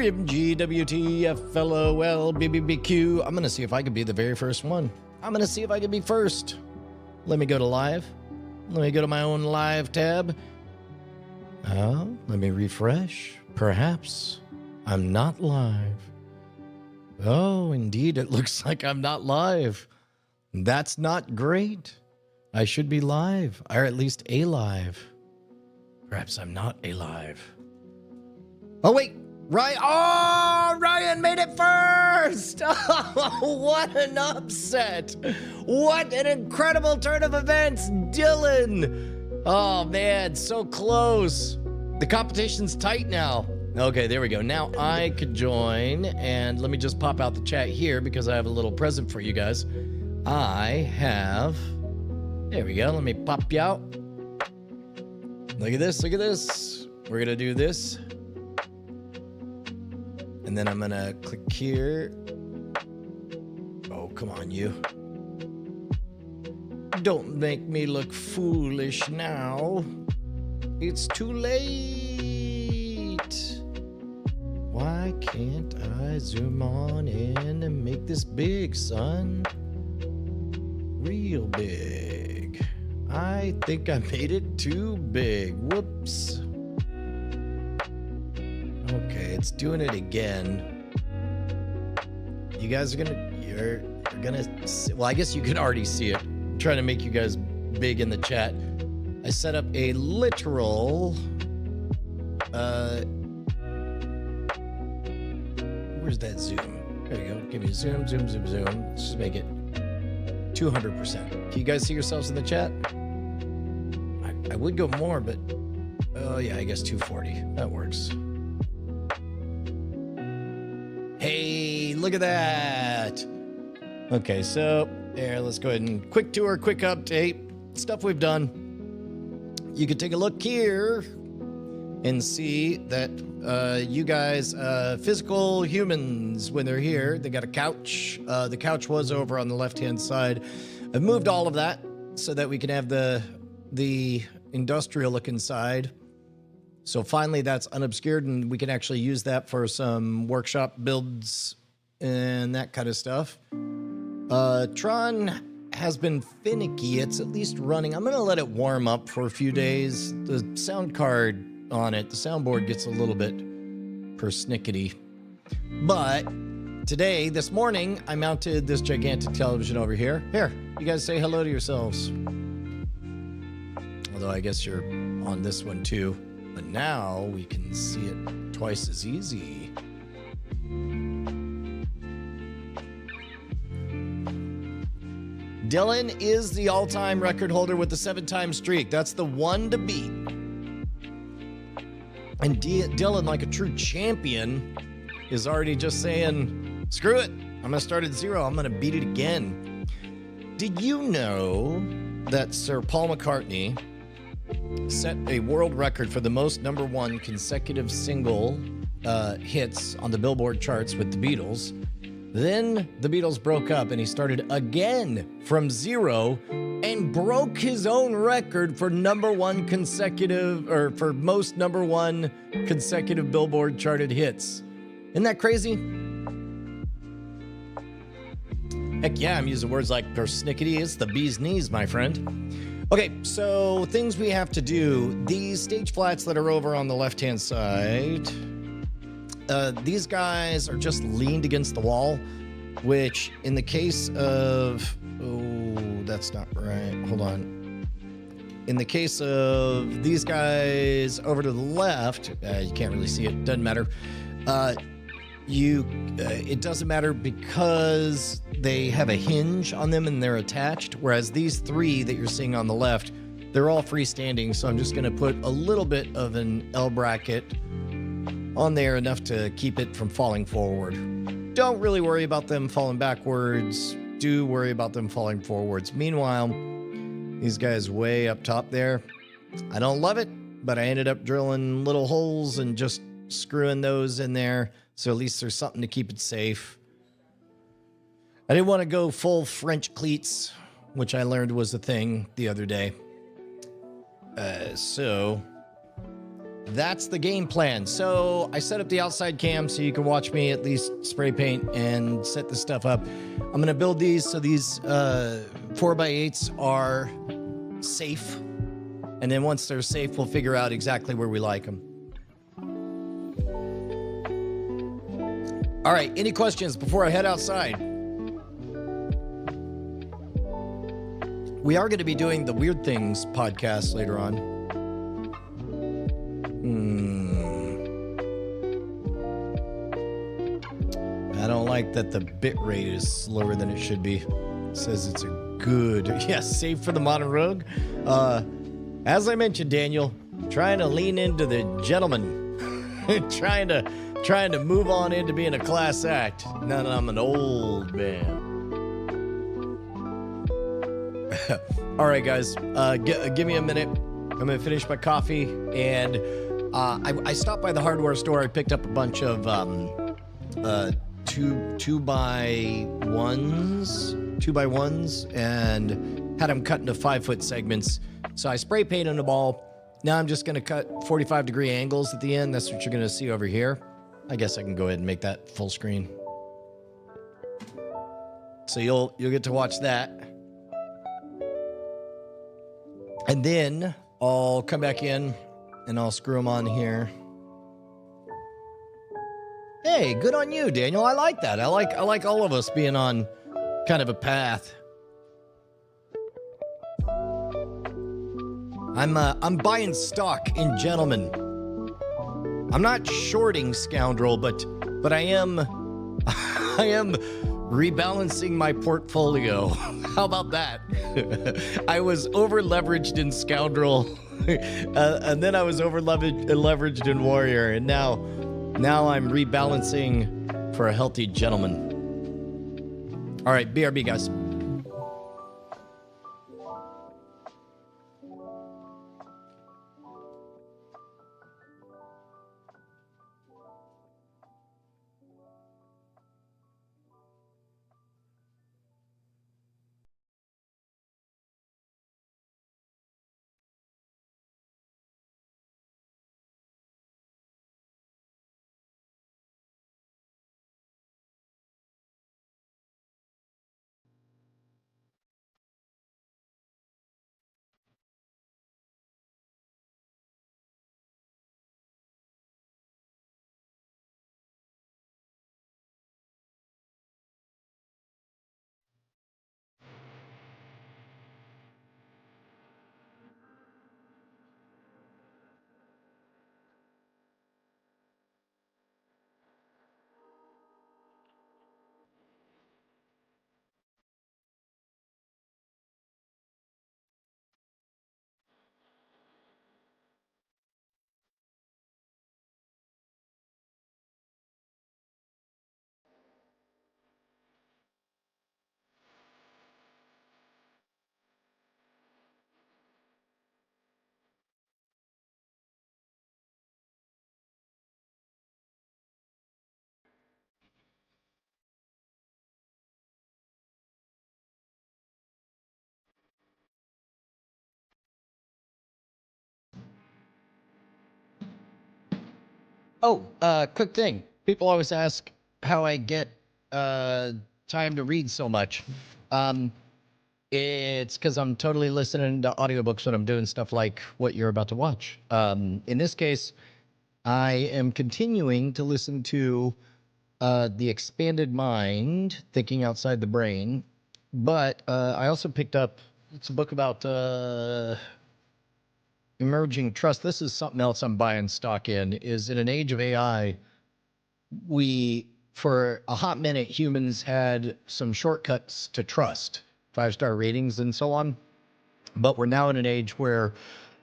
MGWTFLOLBBBQ. I'm going to see if I can be the very first one. I'm going to see if I can be first. Let me go to live. Let me go to my own live tab. Oh, let me refresh. Perhaps I'm not live. Oh, indeed, it looks like I'm not live. That's not great. I should be live, or at least alive. Perhaps I'm not alive. Oh, wait. Ryan. Oh, Ryan made it first. Oh, what an upset. What an incredible turn of events. Dylan. Oh, man, so close. The competition's tight now. Okay, there we go. Now I could join, and let me just pop out the chat here because I have a little present for you guys. I have... There we go. Let me pop you out. Look at this. Look at this. We're going to do this. And then I'm going to click here. Oh, come on, you. Don't make me look foolish now. It's too late. Why can't I zoom on in and make this big, son? Real big. I think I made it too big. Whoops. Okay, it's doing it again. You guys are you're gonna see, well, I guess you can already see it. I'm trying to make you guys big in the chat. I set up a literal where's that zoom? There you go. Give me a zoom, zoom, zoom, zoom. Let's just make it 200%. Can you guys see yourselves in the chat? I would go more, but oh yeah, I guess 240. That works. Hey, look at that. Okay, so there, let's go ahead and quick tour, quick update, stuff we've done. You can take a look here and see that you guys, physical humans, when they're here, they got a couch. The couch was over on the left-hand side. I've moved all of that so that we can have the industrial look inside. So finally that's unobscured and we can actually use that for some workshop builds and that kind of stuff. Tron has been finicky. It's at least running. I'm going to let it warm up for a few days. The sound card on it, the soundboard gets a little bit persnickety. But today, this morning, I mounted this gigantic television over here. Here, you guys say hello to yourselves. Although I guess you're on this one too. But now we can see it twice as easy. Dylan is the all-time record holder with the 7-time streak. That's the one to beat. And Dylan, like a true champion, is already just saying, screw it. I'm going to start at 0. I'm going to beat it again. Did you know that Sir Paul McCartney set a world record for the most #1 consecutive single hits on the Billboard charts with the Beatles? Then the Beatles broke up and he started again from 0 and broke his own record for #1 consecutive, or for most #1 consecutive Billboard charted hits. Isn't that crazy? Heck yeah, I'm using words like persnickety. It's the bee's knees, my friend. Okay, so things we have to do. These stage flats that are over on the left-hand side, these guys are just leaned against the wall, which in the case of... Oh, that's not right. Hold on. In the case of these guys over to the left, you can't really see it. Doesn't matter. It doesn't matter because they have a hinge on them and they're attached, whereas these three that you're seeing on the left, they're all freestanding, so I'm just going to put a little bit of an L bracket on there, enough to keep it from falling forward. Don't really worry about them falling backwards. Do worry about them falling forwards. Meanwhile, these guys way up top there, I don't love it, but I ended up drilling little holes and just screwing those in there, so at least there's something to keep it safe. I didn't want to go full French cleats, which I learned was a thing the other day. So that's the game plan. So I set up the outside cam so you can watch me at least spray paint and set this stuff up. I'm going to build these so these 4x8s are safe. And then once they're safe, we'll figure out exactly where we like them. All right, any questions before I head outside? We are going to be doing the Weird Things podcast later on. I don't like that the bit rate is slower than it should be. It says it's a good, safe for the modern rogue. As I mentioned, Daniel, trying to lean into the gentleman, trying to move on into being a class act. Now that I'm an old man. All right, guys, give me a minute. I'm gonna finish my coffee, and I stopped by the hardware store. I picked up a bunch of 2x1s, and had them cut into 5-foot segments. So I spray painted them all. Now I'm just gonna cut 45-degree angles at the end. That's what you're gonna see over here. I guess I can go ahead and make that full screen. So you'll get to watch that. And then I'll come back in and I'll screw them on here. Hey, good on you, Daniel. I like that. I like all of us being on kind of a path. I'm buying stock in Gentleman. I'm not shorting Scoundrel, but I am rebalancing my portfolio. How about that? I was over leveraged in Scoundrel, and then I was over leveraged in Warrior, and now I'm rebalancing for a healthy Gentleman. All right, BRB, guys. Oh, quick thing. People always ask how I get time to read so much. It's because I'm totally listening to audiobooks when I'm doing stuff like what you're about to watch. In this case, I am continuing to listen to The Expanded Mind, Thinking Outside the Brain, but I also picked up, it's a book about emerging trust. This is something else I'm buying stock in, is in an age of AI, for a hot minute, humans had some shortcuts to trust, 5-star ratings and so on. But we're now in an age where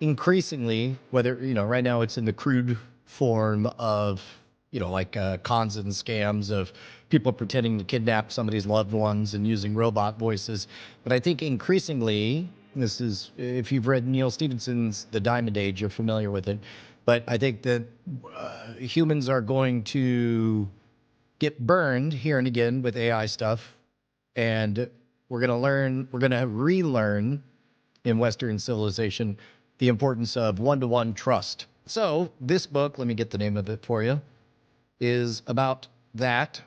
increasingly, whether, right now it's in the crude form of, like cons and scams of people pretending to kidnap somebody's loved ones and using robot voices. But I think increasingly, this is, if you've read Neil Stephenson's The Diamond Age, you're familiar with it. But I think that humans are going to get burned here and again with AI stuff. And we're going to relearn in Western civilization the importance of one-to-one trust. So this book, let me get the name of it for you, is about that.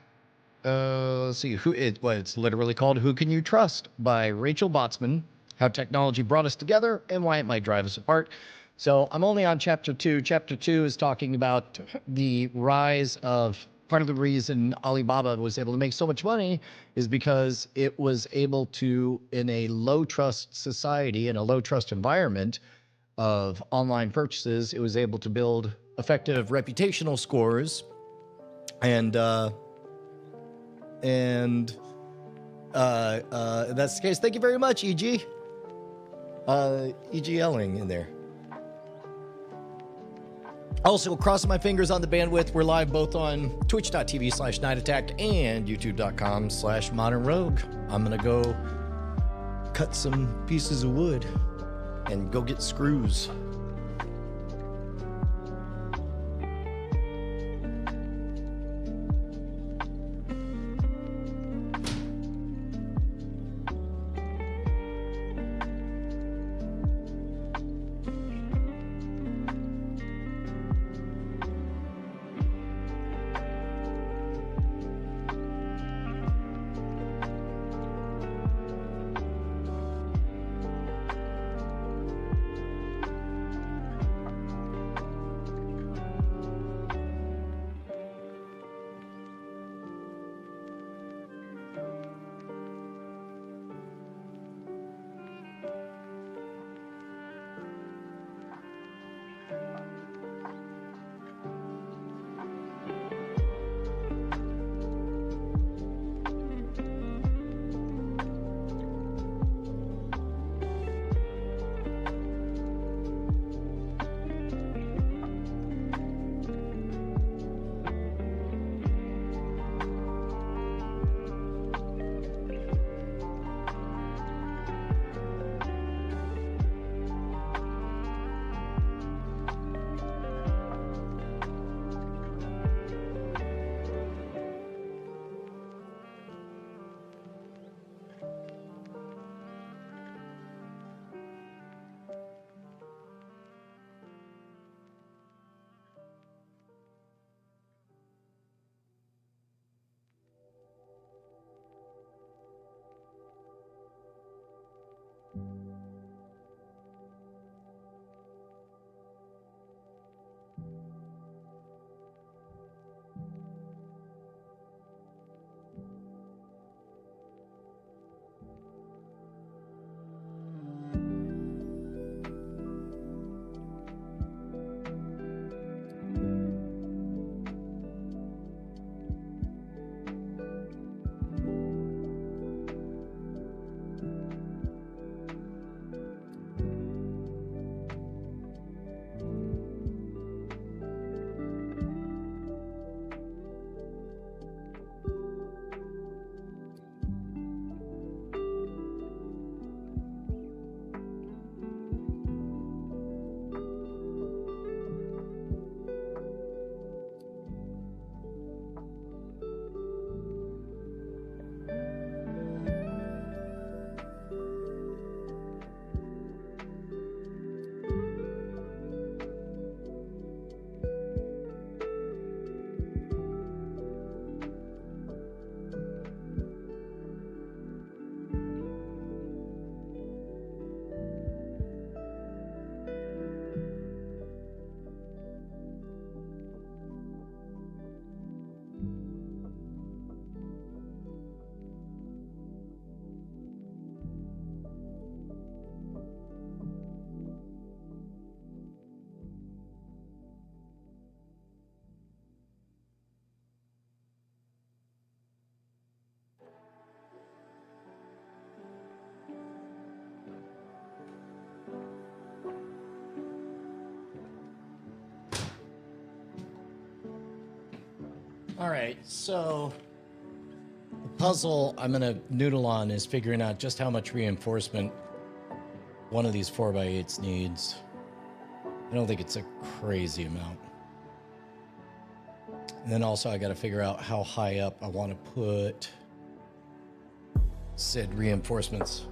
Let's see it's literally called "Who Can You Trust" by Rachel Botsman. How technology brought us together and why it might drive us apart. So I'm only on chapter 2. Chapter 2 is talking about the rise of, part of the reason Alibaba was able to make so much money is because it was able to, in a low trust society, in a low trust environment of online purchases, it was able to build effective reputational scores and that's the case. Thank you very much, EG. EG Elling in there. Also, crossing my fingers on the bandwidth. We're live both on twitch.tv/nightattack and youtube.com/modernrogue. I'm going to go cut some pieces of wood and go get screws. All right, so the puzzle I'm gonna noodle on is figuring out just how much reinforcement one of these 4x8s needs. I don't think it's a crazy amount. And then also I gotta figure out how high up I wanna put said reinforcements.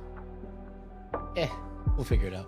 We'll figure it out.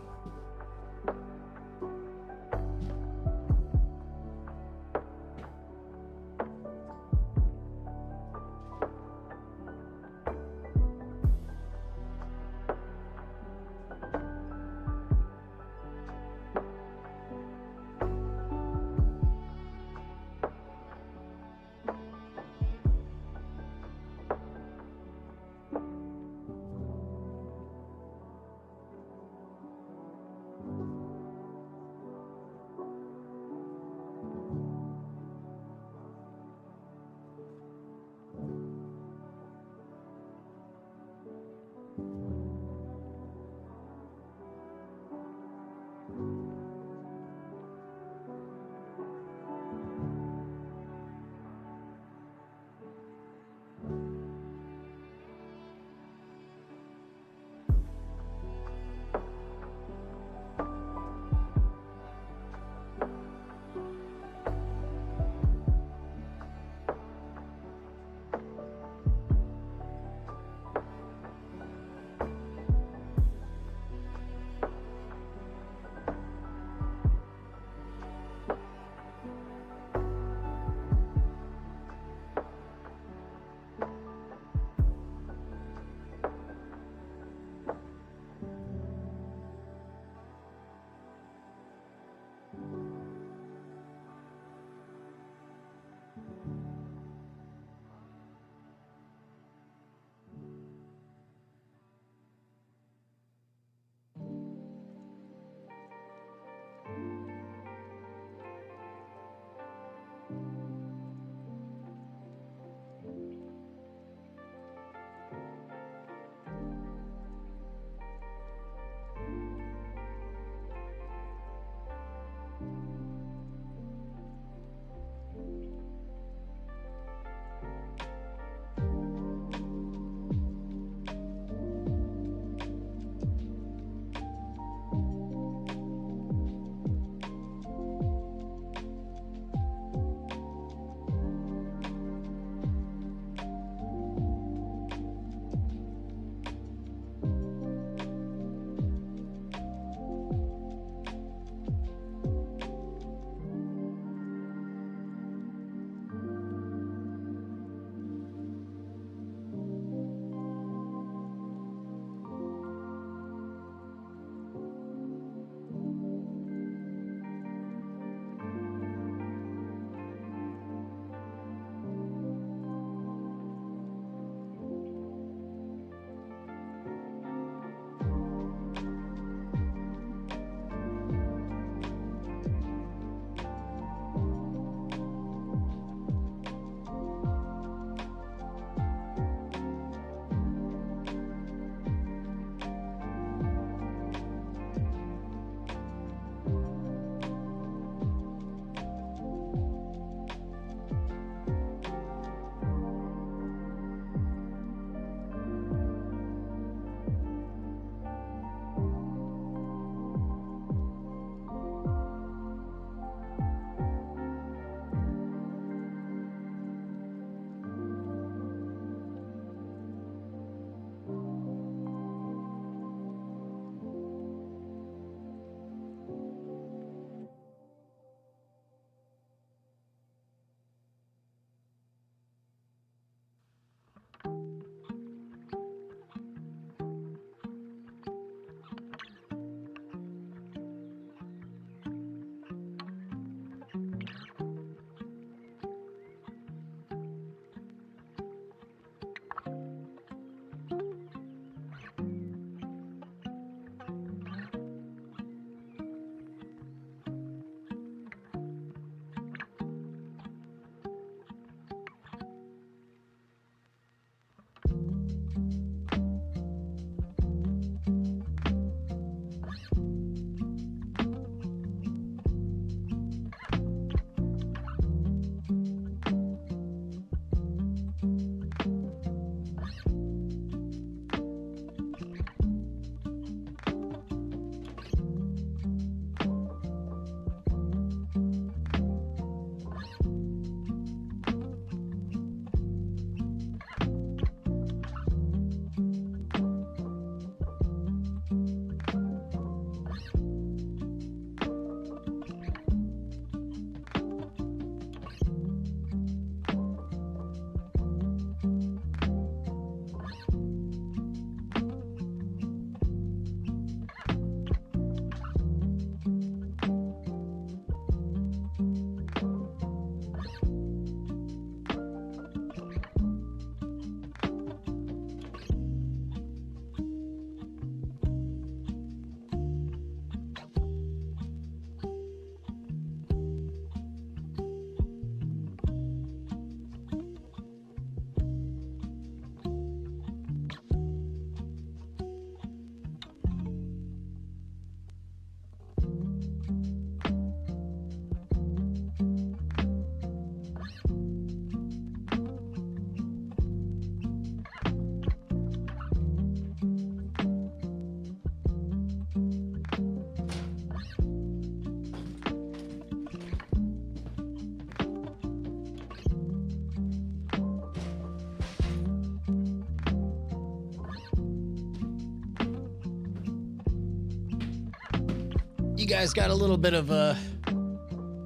You guys got a little bit of a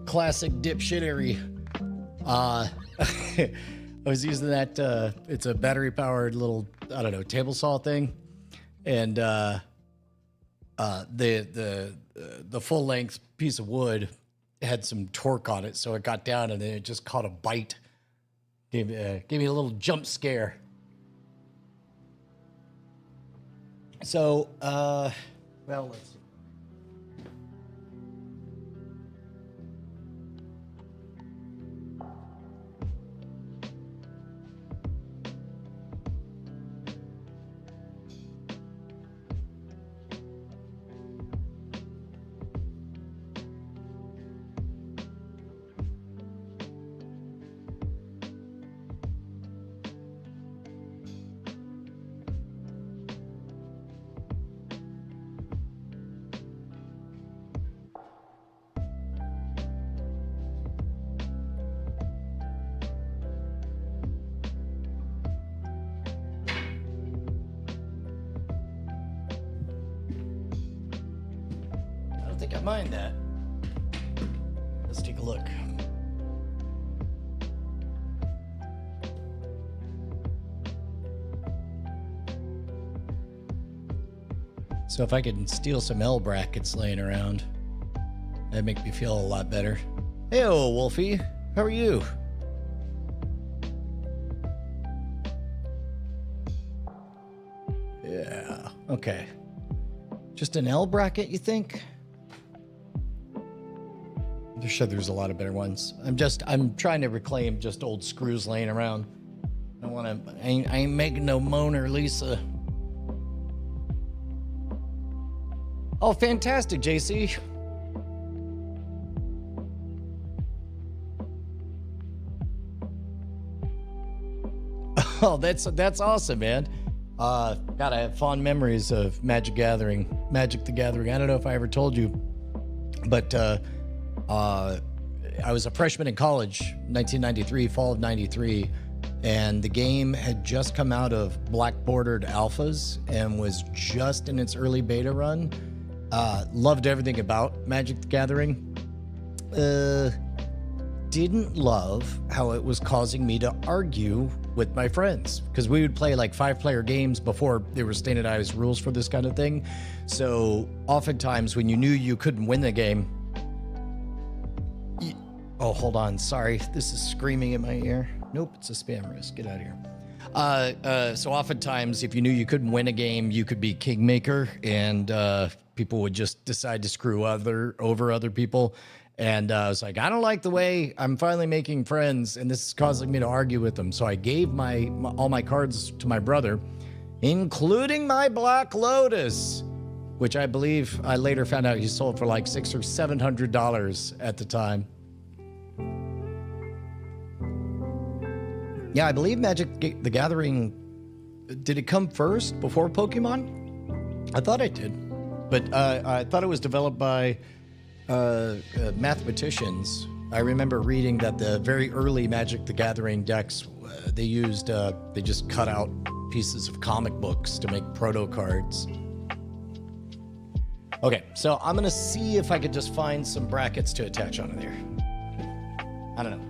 classic dipshittery. I was using that. It's a battery powered little, I don't know, table saw thing, and the full length piece of wood had some torque on it, so it got down and then it just caught a bite. Gave me a little jump scare. So, well, let's see. think I mind that. Let's take a look. So if I could steal some L brackets laying around, that'd make me feel a lot better. Hey, Wolfie, how are you? Yeah, okay. Just an L bracket, you think? I'm sure there's a lot of better ones. I'm trying to reclaim just old screws laying around. I ain't making no Mona Lisa. Oh, fantastic, JC. Oh, that's awesome, man. God, I have fond memories of Magic the Gathering. I don't know if I ever told you, but I was a freshman in college, 1993, fall of 93, and the game had just come out of black bordered alphas and was just in its early beta run. Loved everything about Magic the Gathering. Didn't love how it was causing me to argue with my friends, because we would play like 5-player games before there were standardized rules for this kind of thing. So oftentimes when you knew you couldn't win the game, oh, hold on. Sorry. This is screaming in my ear. Nope, it's a spam risk. Get out of here. So oftentimes, if you knew you couldn't win a game, you could be kingmaker, and people would just decide to screw over other people. And I was like, I don't like the way I'm finally making friends, and this is causing me to argue with them. So I gave all my cards to my brother, including my Black Lotus, which I believe I later found out he sold for like $600 or $700 at the time. Yeah, I believe Magic the Gathering, did it come first before Pokemon? I thought it did, but I thought it was developed by mathematicians. I remember reading that the very early Magic the Gathering decks, they just cut out pieces of comic books to make proto cards. Okay, so I'm gonna see if I could just find some brackets to attach onto there. I don't know.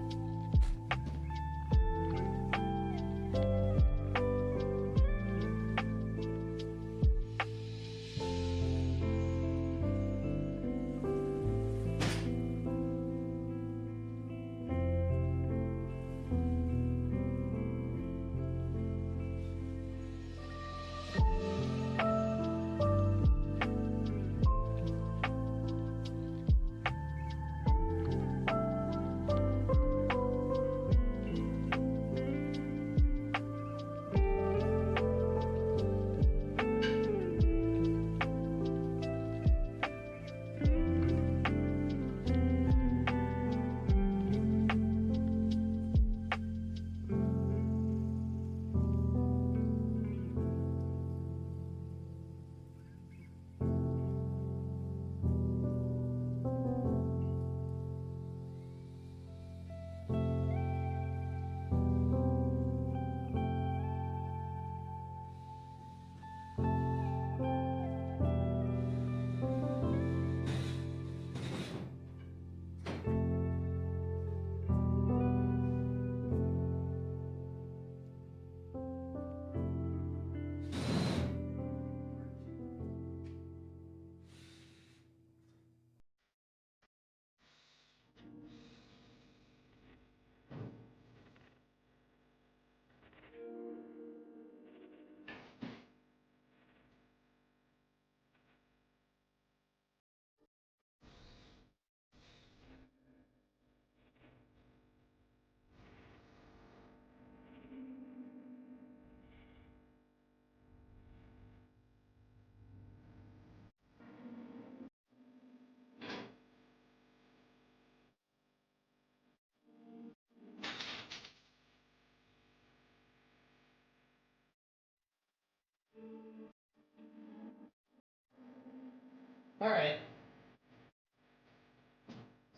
All right.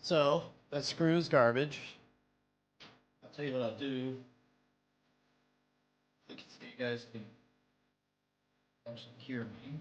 So that screw's garbage. I'll tell you what I'll do. So you guys can actually hear me.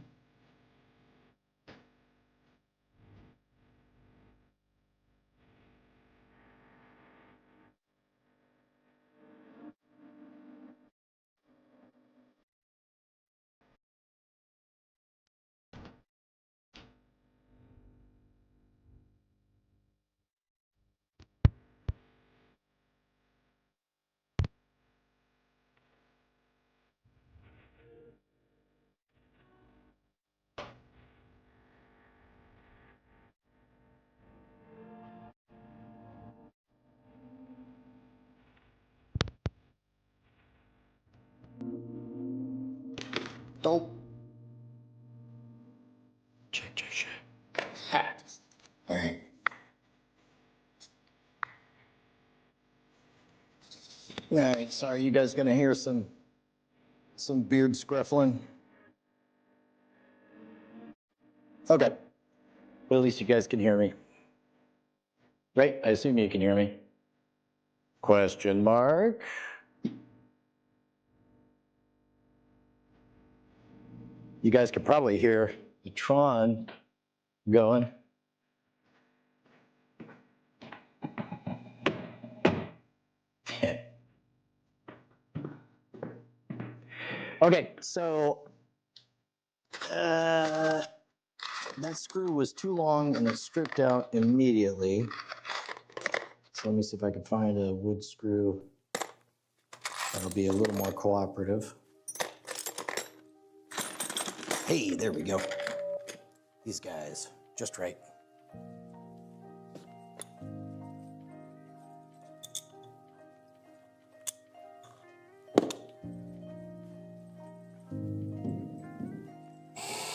Don't. Check. Ha. All right. All right, sorry, you guys gonna hear some beard scruffling. Okay. Well, at least you guys can hear me. Right? I assume you can hear me. Question mark. You guys could probably hear the Tron going. Okay, so that screw was too long and it stripped out immediately. So let me see if I can find a wood screw that'll be a little more cooperative. Hey, there we go. These guys, just right.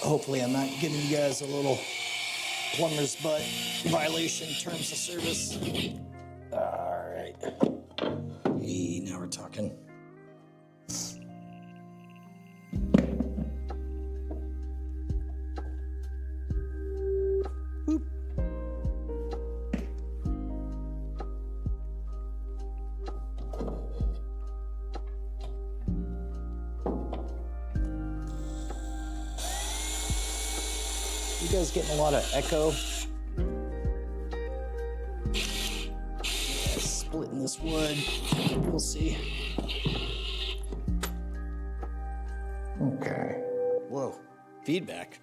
Hopefully I'm not giving you guys a little plumber's butt violation terms of service. All right. Hey, now we're talking. Boop. You guys getting a lot of echo? Yeah, splitting this wood. We'll see. Okay. Whoa. Feedback.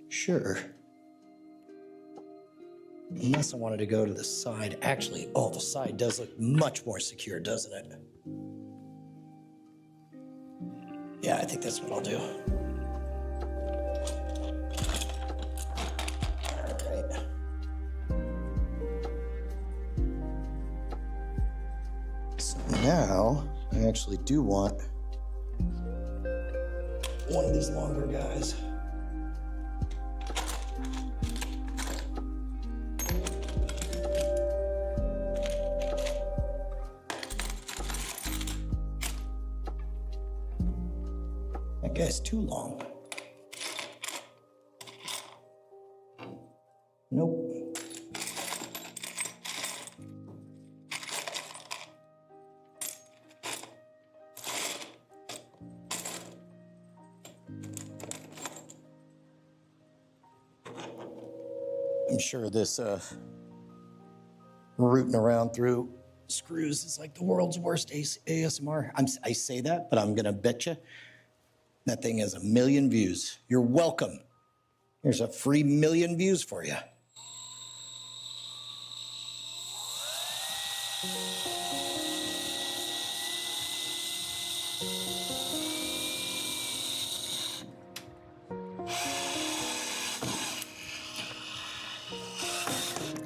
Sure. Unless I wanted to go to the side. Actually, oh, the side does look much more secure, doesn't it? Yeah, I think that's what I'll do. All right. So now, I actually do want one of these longer guys. That guy's too long. Nope. I'm sure this rooting around through screws is like the world's worst ASMR. I say that, but I'm gonna bet you that thing has 1 million views. You're welcome. Here's a free 1 million views for you.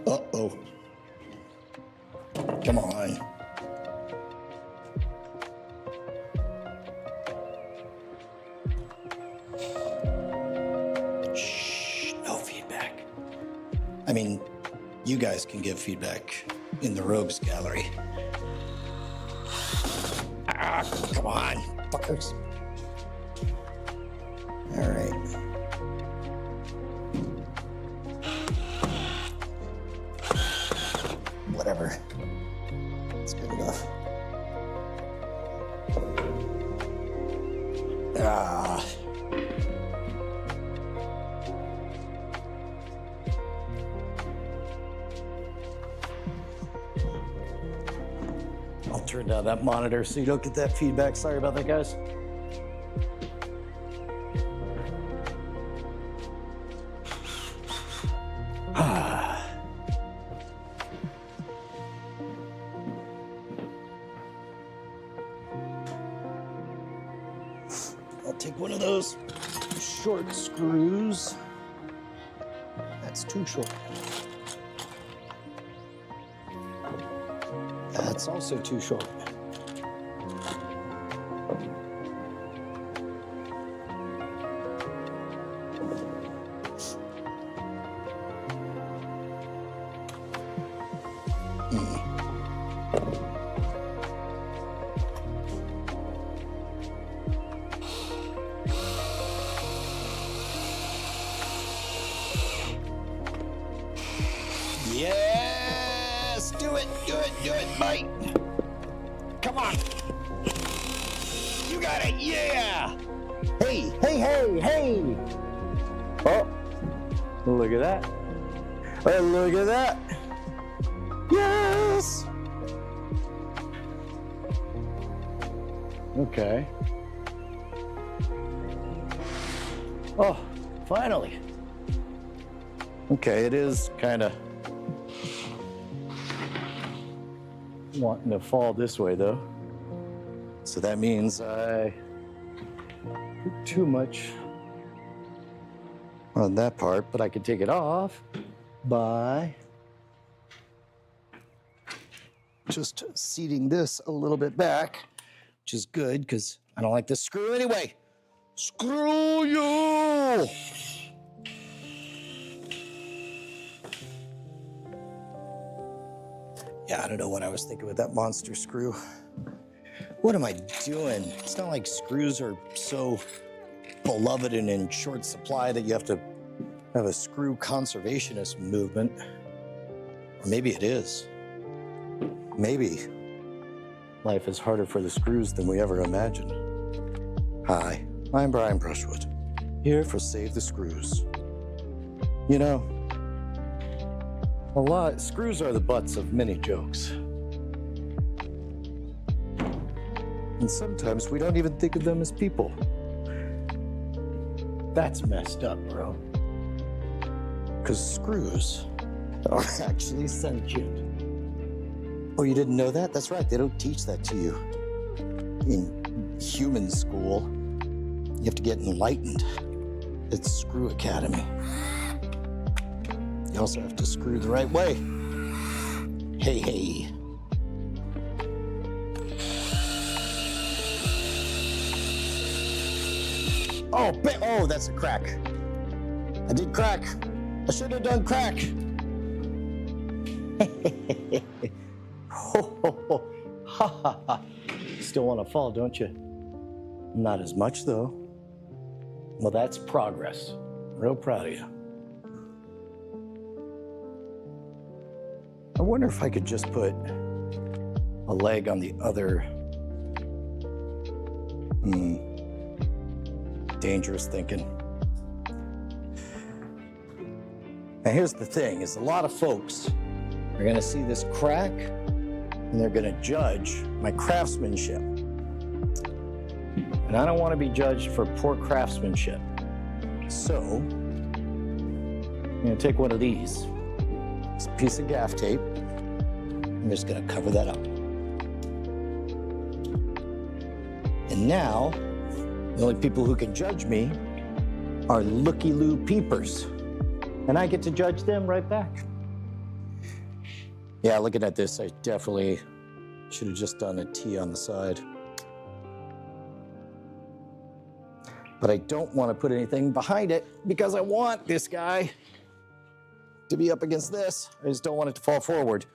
Uh-oh. Come on. Shh, no feedback. I mean, you guys can give feedback in the Rogues Gallery. Ah, come on, fuckers. All right. Whatever. It's good enough. Ah. I'll turn down that monitor so you don't get that feedback. Sorry about that, guys. I'll take one of those. short screws. That's too short. That's also too short. Yes! Do it, bite! Come on! You got it, yeah! Hey! Oh, look at that. Oh, look at that. Yes! Okay. Oh, finally. Okay, it is kind of wanting to fall this way though. So that means I put too much on that part, but I could take it off by just seating this a little bit back, which is good because I don't like this screw anyway. Screw you! Yeah, I don't know what I was thinking with that monster screw. What am I doing? It's not like screws are so beloved and in short supply that you have to have a screw conservationist movement. Or maybe it is. Maybe life is harder for the screws than we ever imagined. Hi, I'm Brian Brushwood, here for Save the Screws. You know, screws are the butts of many jokes. And sometimes we don't even think of them as people. That's messed up, bro. Because screws are actually sentient. Oh, you didn't know that? That's right, they don't teach that to you in human school. You have to get enlightened at Screw Academy. You also have to screw the right way. Hey. Oh, that's a crack. I did crack. I should have done crack. Still want to fall, don't you? Not as much, though. Well, that's progress. Real proud of you. I wonder if I could just put a leg on the other. Dangerous thinking. Now here's the thing, is a lot of folks are gonna see this crack and they're gonna judge my craftsmanship. And I don't wanna be judged for poor craftsmanship. So, I'm gonna take one of these. It's a piece of gaff tape. I'm just gonna cover that up. And now, the only people who can judge me are looky-loo peepers. And I get to judge them right back. Yeah, looking at this, I definitely should have just done a T on the side. But I don't want to put anything behind it because I want this guy to be up against this. I just don't want it to fall forward.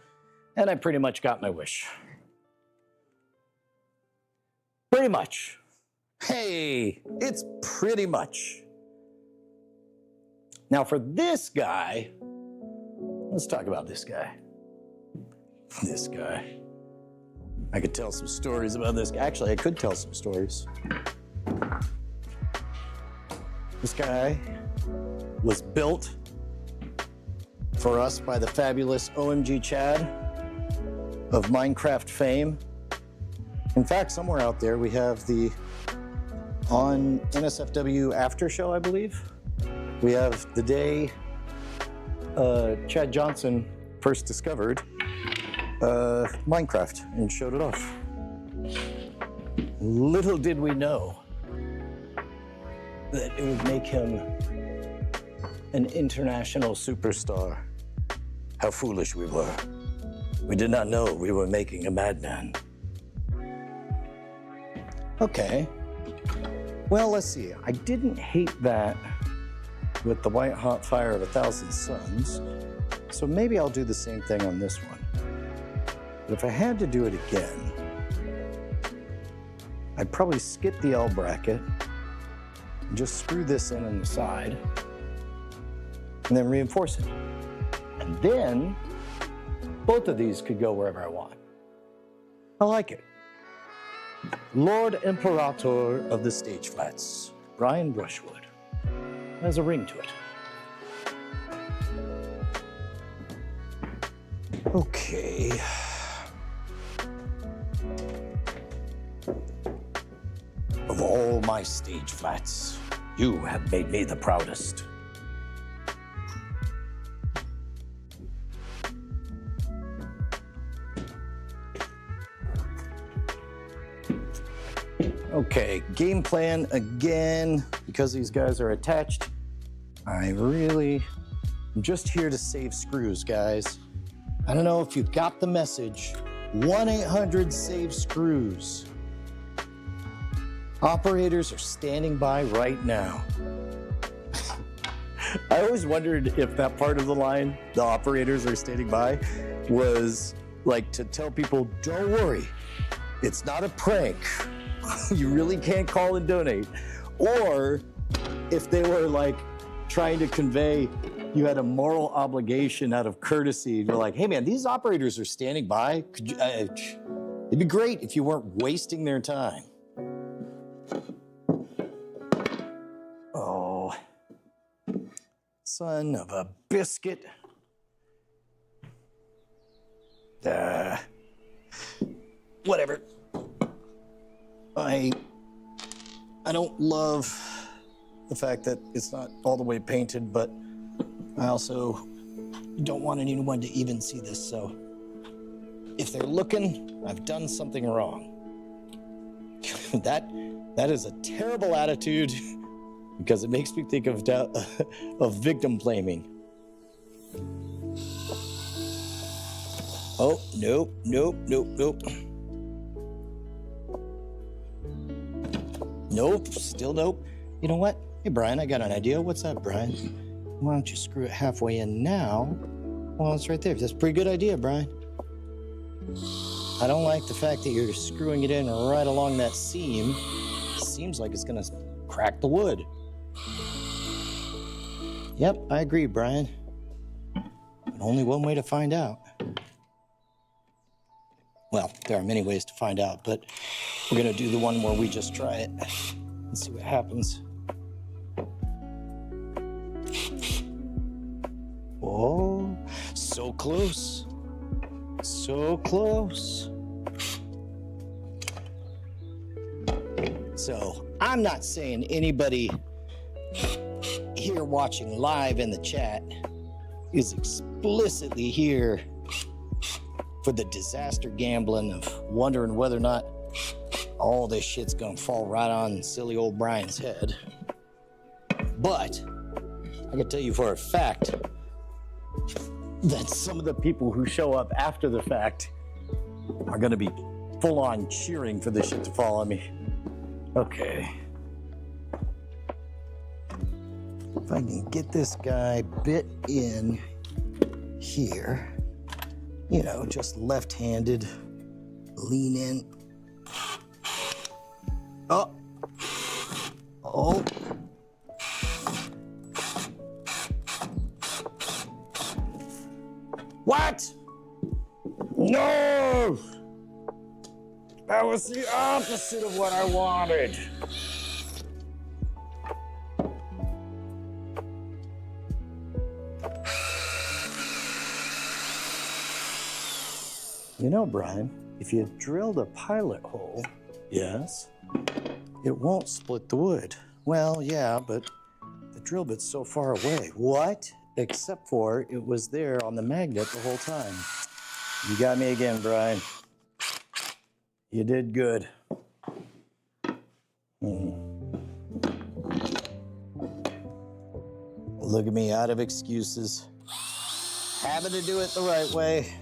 And I pretty much got my wish. Pretty much. Hey, it's pretty much. Now for this guy, let's talk about this guy. This guy. I could tell some stories about this guy. Actually, I could tell some stories. This guy was built for us by the fabulous OMG Chad of Minecraft fame. In fact, somewhere out there we have the on NSFW after show, I believe. We have the day Chad Johnson first discovered Minecraft and showed it off. Little did we know that it would make him an international superstar. How foolish we were. We did not know we were making a madman. Okay. Well, let's see. I didn't hate that with the white hot fire of 1,000 suns, so maybe I'll do the same thing on this one. But if I had to do it again, I'd probably skip the L bracket and just screw this in on the side and then reinforce it. And then both of these could go wherever I want. I like it. Lord Imperator of the Stage Flats, Brian Brushwood. Has a ring to it. Okay. Of all my stage flats, you have made me the proudest. Okay, game plan again, because these guys are attached. I'm just here to save screws, guys. I don't know if you got the message. 1-800-SAVE-SCREWS. Operators are standing by right now. I always wondered if that part of the line, the operators are standing by, was like to tell people, don't worry, it's not a prank. You really can't call and donate. Or if they were like trying to convey you had a moral obligation out of courtesy. You're like, hey man, these operators are standing by. Could you, it'd be great if you weren't wasting their time. Oh, son of a biscuit. Whatever. I don't love the fact that it's not all the way painted, but I also don't want anyone to even see this, so if they're looking, I've done something wrong. That is a terrible attitude because it makes me think of victim blaming. Oh, nope. Nope, still nope. You know what? Hey, Brian, I got an idea. What's up, Brian? Why don't you screw it halfway in now? Well, it's right there. That's a pretty good idea, Brian. I don't like the fact that you're screwing it in right along that seam. Seems like it's gonna crack the wood. Yep, I agree, Brian. But only one way to find out. Well, there are many ways to find out, but we're gonna do the one where we just try it and see what happens. Oh, so close. So close. So, I'm not saying anybody here watching live in the chat is explicitly here for the disaster gambling of wondering whether or not all this shit's gonna fall right on silly old Brian's head. But I can tell you for a fact that some of the people who show up after the fact are gonna be full on cheering for this shit to fall on me. Okay. If I can get this guy bit in here, you know, just left-handed, lean in. Oh. Oh. What? No! That was the opposite of what I wanted. You know, Brian, if you drilled a pilot hole, yes, it won't split the wood. Well, yeah, but the drill bit's so far away. What? Except for it was there on the magnet the whole time. You got me again, Brian. You did good. Look at me, out of excuses. Having to do it the right way.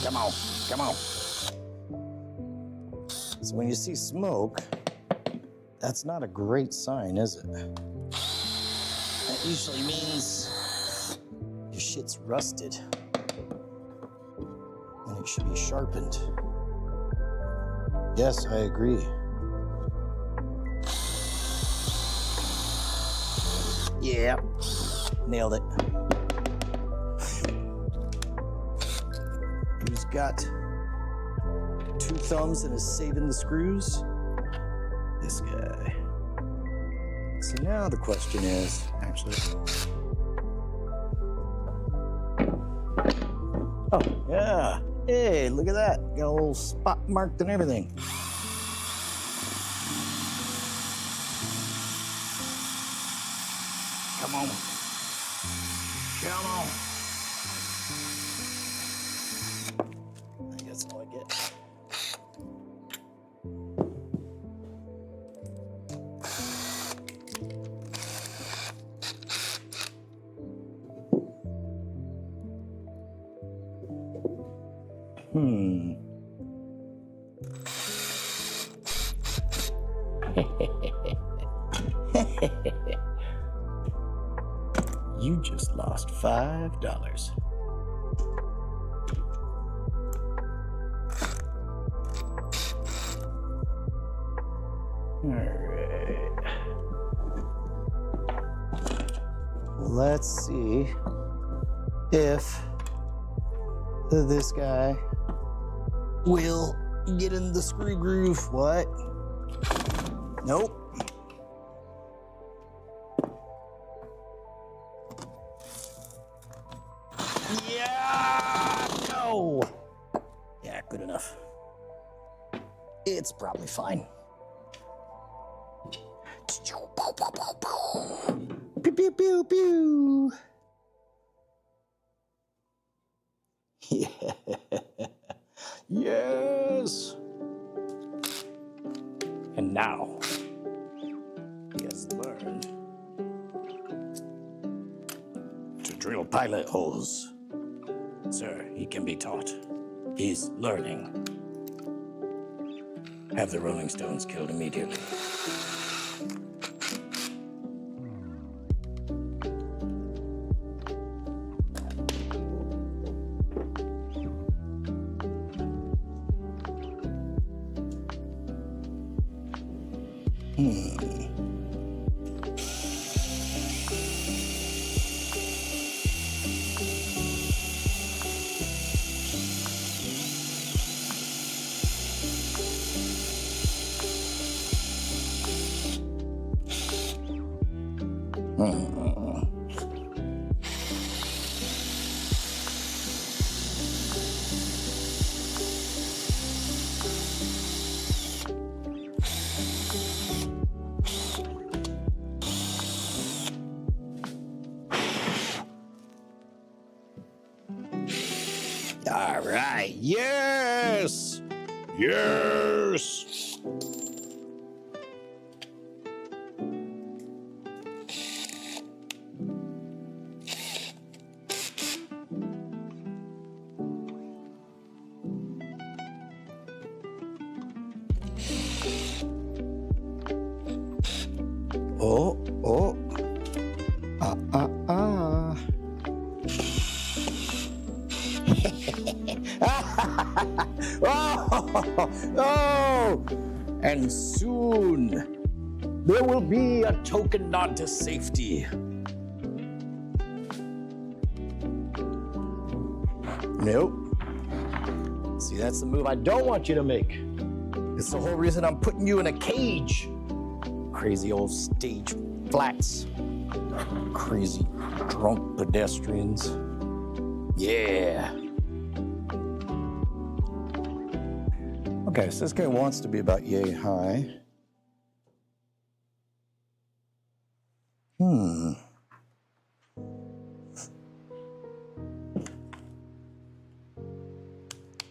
Come on, come on. So when you see smoke, that's not a great sign, is it? That usually means your shit's rusted. And it should be sharpened. Yes, I agree. Yeah, nailed it. Who's got 2 thumbs and is saving the screws? This guy. So now the question is, actually. Oh, yeah. Hey, look at that. Got a little spot marked and everything. Come on. Come on. I guess all I get. You just lost $5. All right. Let's see if this guy will get in the screw groove. What? Nope. Yeah! No! Yeah, good enough. It's probably fine. Pew, pew, pew, pew. Yeah. Yes. And now, he has learned to drill pilot holes. Sir, he can be taught. He's learning. Have the Rolling Stones killed immediately. All right. Yes. Yes. Oh, oh. Oh, and soon there will be a token nod to safety. Nope. See, that's the move I don't want you to make. It's the whole reason I'm putting you in a cage. Crazy old stage flats. Crazy drunk pedestrians. Yeah. Okay, so this guy wants to be about yay high.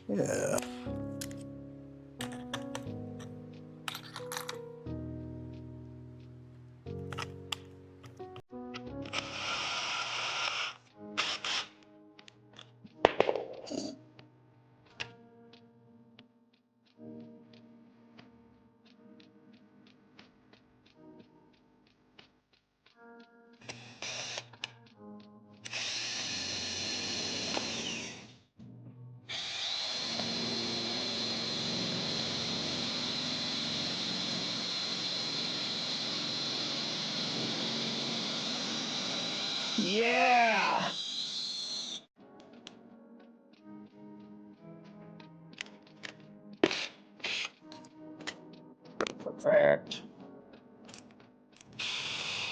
Yeah. Yeah! Perfect.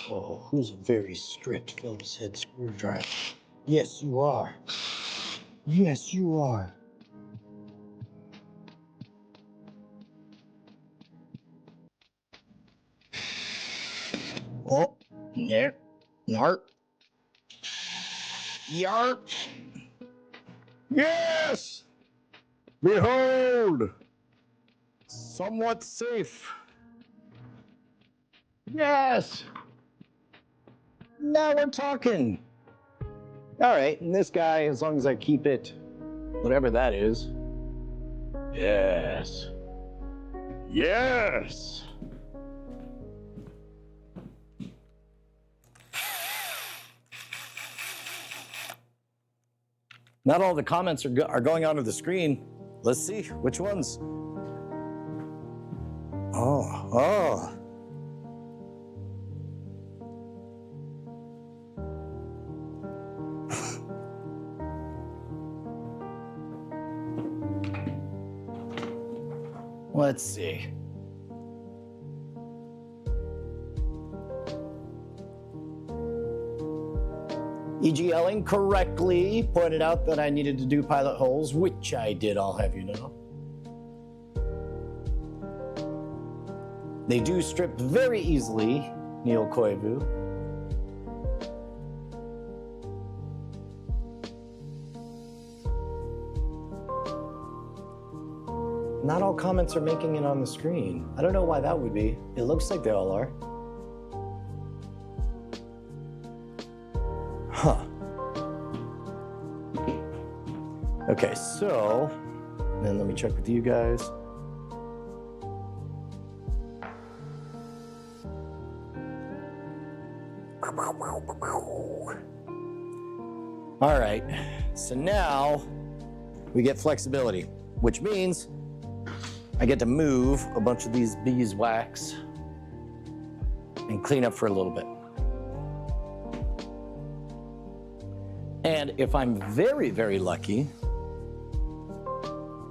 Oh, who's a very strict Phillips head screwdriver? Yes, you are. Yes, you are. Oh, yeah. Yarp. Yarp. Yes! Behold! Somewhat safe. Yes! Now we're talking. All right, and this guy, as long as I keep it, whatever that is. Yes. Yes! Not all the comments are going onto the screen. Let's see which ones. Oh. Let's see. EGLing correctly pointed out that I needed to do pilot holes, which I did, I'll have you know. They do strip very easily, Neil Koivu. Not all comments are making it on the screen. I don't know why that would be. It looks like they all are. Huh. Okay, so then let me check with you guys. All right, so now we get flexibility, which means I get to move a bunch of these beeswax and clean up for a little bit. And if I'm very, very lucky,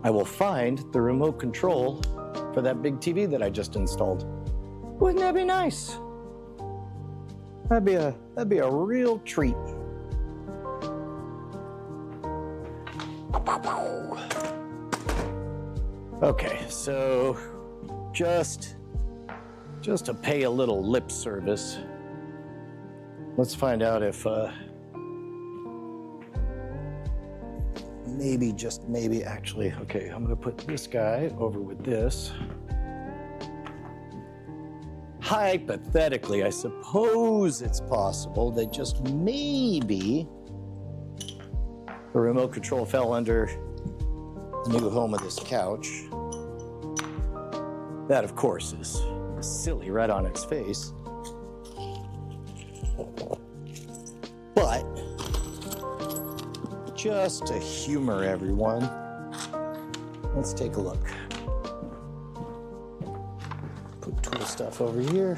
I will find the remote control for that big TV that I just installed. Wouldn't that be nice? That'd be a real treat. Okay, so just to pay a little lip service, let's find out if maybe actually, okay, I'm gonna put this guy over with this. Hypothetically, I suppose it's possible that just maybe the remote control fell under the new home of this couch. That, of course, is silly right on its face. But just to humor everyone, let's take a look. Put tool stuff over here.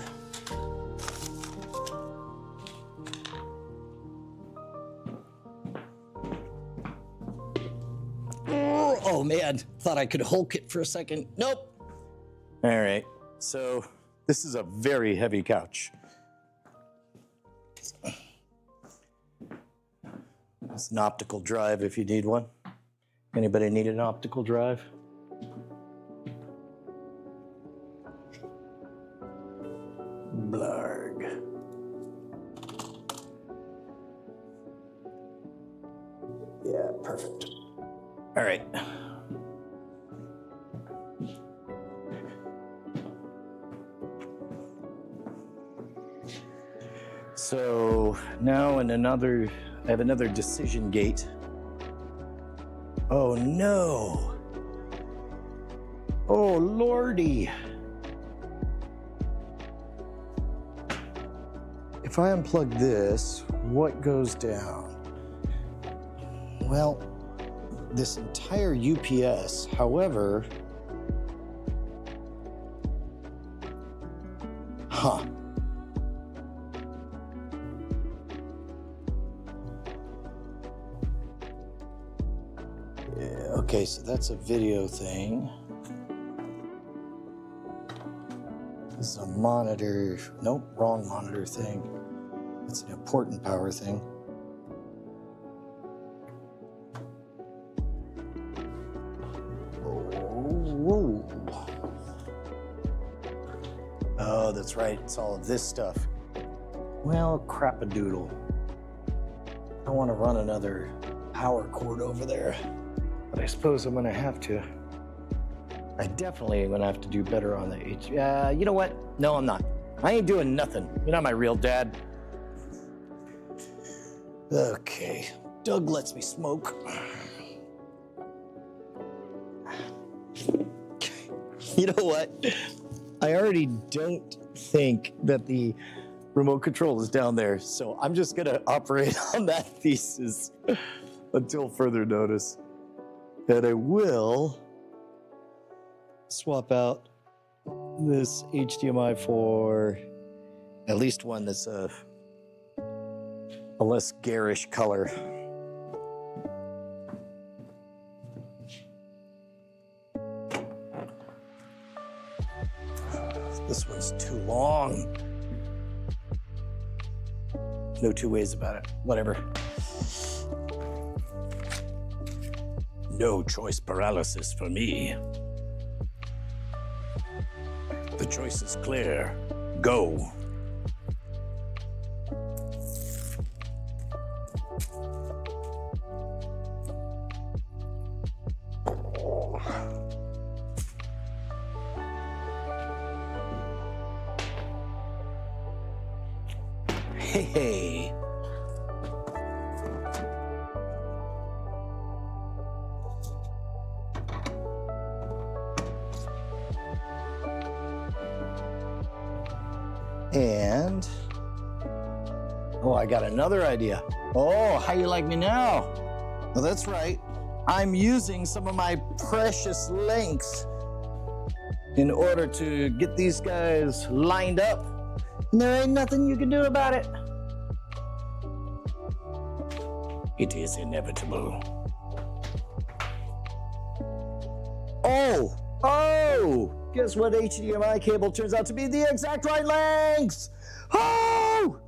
Oh man, thought I could Hulk it for a second. Nope. All right, so this is a very heavy couch. It's an optical drive if you need one. Anybody need an optical drive? Blarg. Yeah, perfect. All right. So now I have another decision gate. Oh no. Oh lordy. If I unplug this, what goes down? Well, this entire UPS, however, Okay, so that's a video thing. This is a monitor. Nope, wrong monitor thing. It's an important power thing. Oh, that's right. It's all of this stuff. Well, crap-a-doodle. I want to run another power cord over there, but I suppose I'm going to have to. I definitely am going to have to do better on the H. You know what? No, I'm not. I ain't doing nothing. You're not my real dad. Okay. Doug lets me smoke. You know what? I already don't think that the remote control is down there, so I'm just gonna operate on that thesis until further notice. And I will swap out this HDMI for at least one that's a less garish color. This one's too long. No two ways about it. Whatever. No choice paralysis for me. The choice is clear. Go. Hey. And, oh, I got another idea. Oh, how you like me now? Well, that's right. I'm using some of my precious lengths in order to get these guys lined up. And there ain't nothing you can do about it. It is inevitable. Oh! Guess what HDMI cable turns out to be the exact right length? Oh!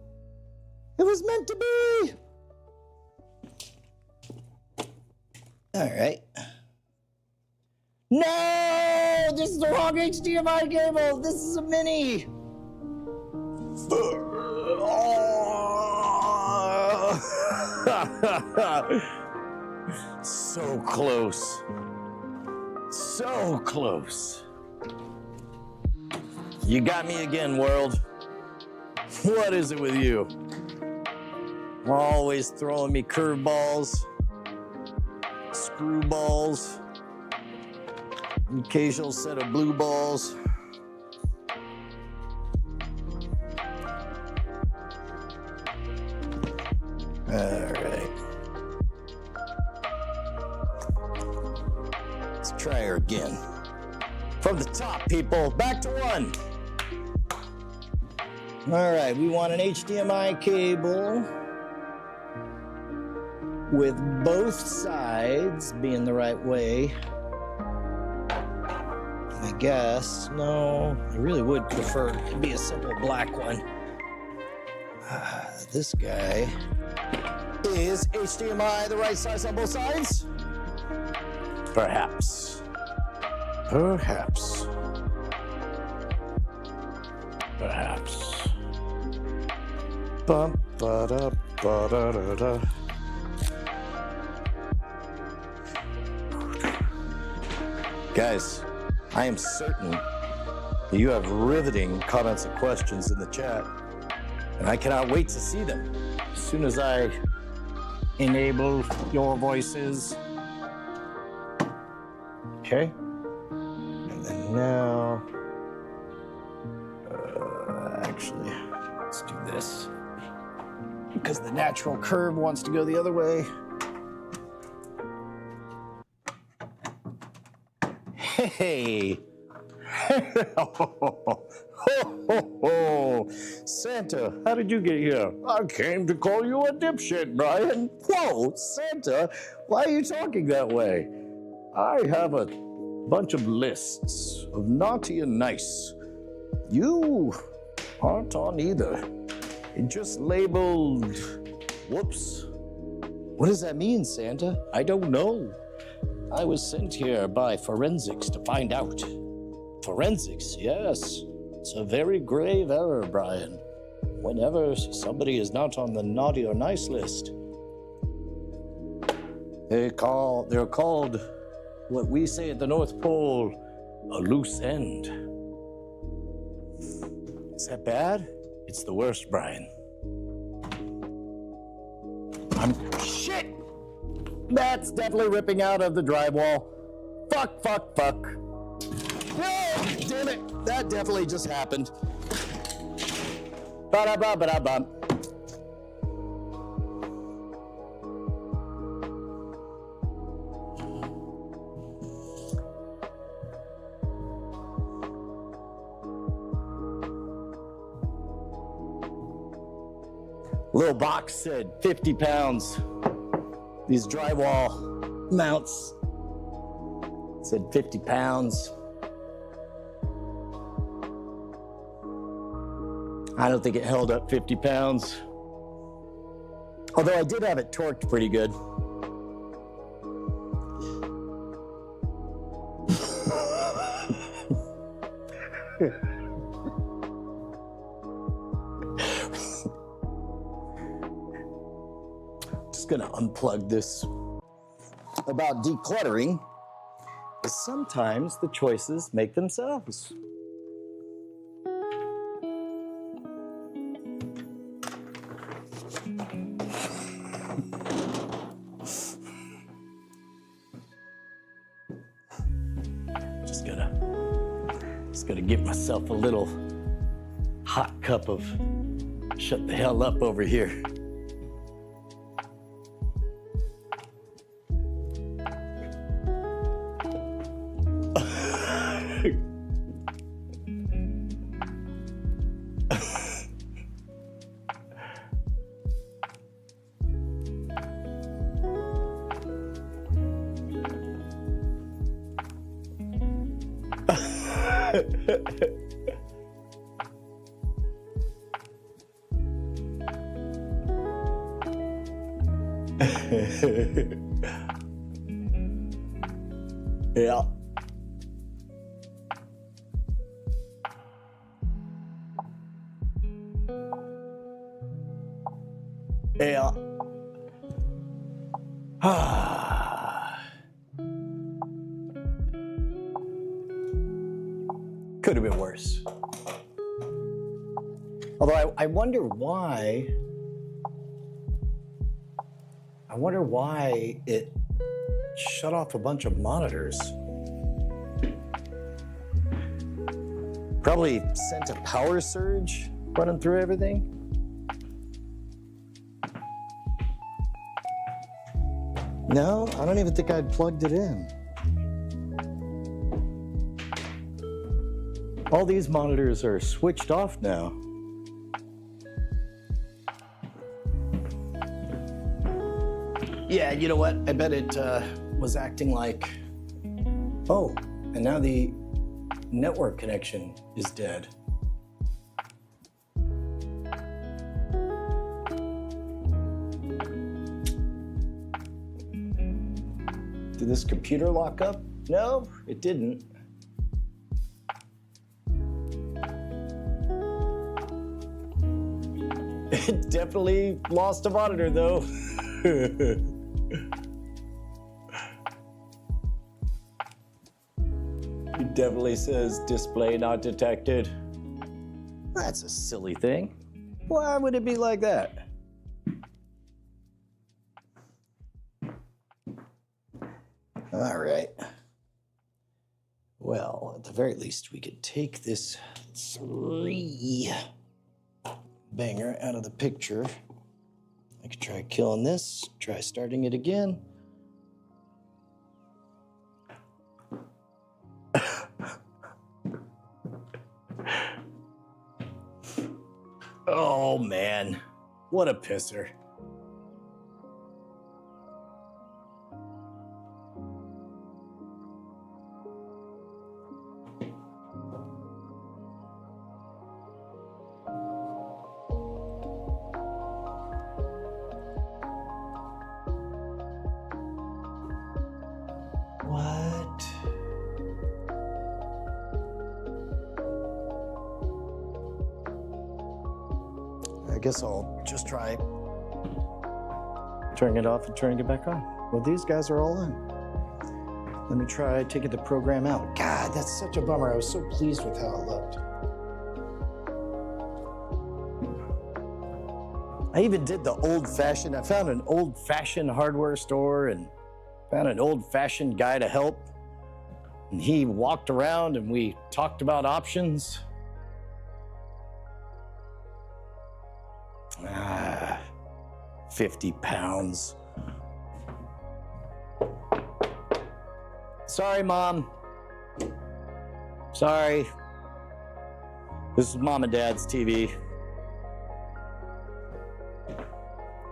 It was meant to be! All right. No! This is the wrong HDMI cable! This is a mini! So close. So close. You got me again, world. What is it with you? Always throwing me curveballs, screwballs, an occasional set of blue balls. All right. Let's try her again. From the top, people. Back to one. All right, we want an HDMI cable with both sides being the right way. I guess. No, I really would prefer it to be a simple black one. This guy. Is HDMI the right size on both sides? Perhaps. Perhaps. Perhaps. Bum, ba-da, ba-da-da-da. Guys, I am certain that you have riveting comments and questions in the chat, and I cannot wait to see them as soon as I enable your voices. Okay. And then now, actually, let's do this. Because the natural curve wants to go the other way. Hey. Santa, how did you get here? I came to call you a dipshit, Brian. Whoa, Santa, why are you talking that way? I have a bunch of lists of naughty and nice. You aren't on either. It just labeled, whoops. What does that mean, Santa? I don't know. I was sent here by forensics to find out. Forensics, yes. It's a very grave error, Brian. Whenever somebody is not on the naughty or nice list, they're called what we say at the North Pole, a loose end. Is that bad? It's the worst, Brian. Shit! That's definitely ripping out of the drywall. Fuck. No! Damn it! That definitely just happened. Ba-da-ba-ba-da-bum. Little box said 50 pounds. These drywall mounts said 50 pounds. I don't think it held up 50 pounds. Although I did have it torqued pretty good. Just gonna unplug this. About decluttering is sometimes the choices make themselves. Just gonna get myself a little hot cup of shut the hell up over here. Yeah. Yeah. Could have been worse. Although I wonder why. I wonder why it shut off a bunch of monitors. Probably sent a power surge running through everything. No, I don't even think I'd plugged it in. All these monitors are switched off now. Yeah, you know what? I bet it was acting like, oh, and now the network connection is dead. Did this computer lock up? No, it didn't. It definitely lost a monitor, though. It definitely says display not detected. That's a silly thing. Why would it be like that? All right. Well, at the very least, we could take this 3 banger out of the picture. I could try killing this, try starting it again. Oh man, what a pisser. guess I'll just try turning it off and turning it back on. Well, these guys are all in. Let me try taking the program out. God, that's such a bummer. I was so pleased with how it looked. I even did the old-fashioned, I found an old-fashioned hardware store and found an old-fashioned guy to help. And he walked around and we talked about options. 50 pounds. Sorry, Mom. Sorry. This is Mom and Dad's TV.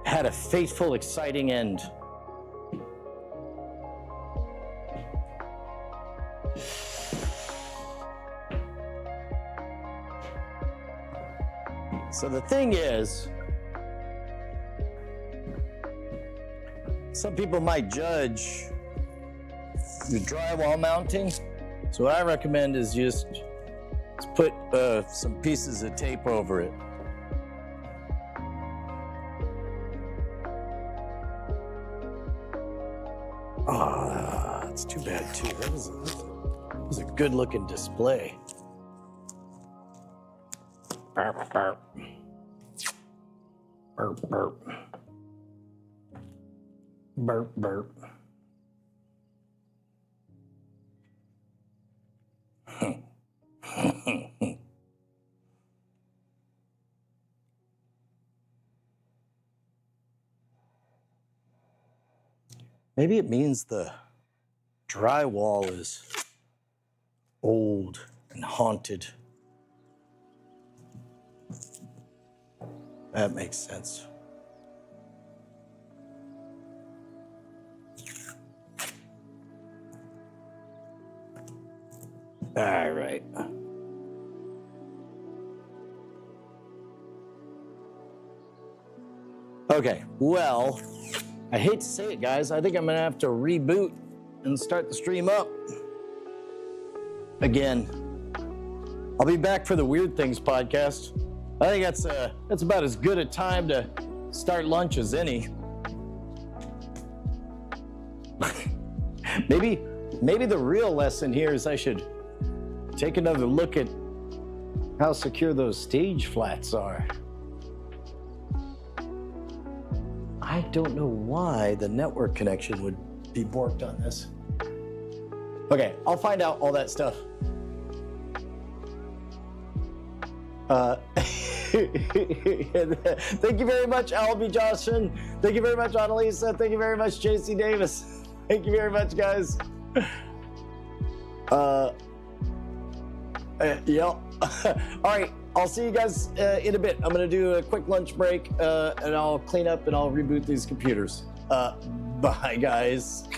Had a fateful, exciting end. So the thing is, some people might judge the drywall mounting. So what I recommend is just put some pieces of tape over it. Ah, that's too bad too. That was a good looking display. Burp, burp. Burp, burp. Burp, burp. Maybe it means the drywall is old and haunted. That makes sense. All right. Okay, well, I hate to say it, guys. I think I'm gonna have to reboot and start the stream up again. I'll be back for the Weird Things podcast. I think that's about as good a time to start lunch as any. Maybe the real lesson here is I should take another look at how secure those stage flats are. I don't know why the network connection would be borked on this. Okay, I'll find out all that stuff. Thank you very much, Albie Johnson. Thank you very much, Annalisa. Thank you very much, JC Davis. Thank you very much, guys. Yeah. All right, I'll see you guys in a bit. I'm gonna do a quick lunch break and I'll clean up and I'll reboot these computers. Bye, guys.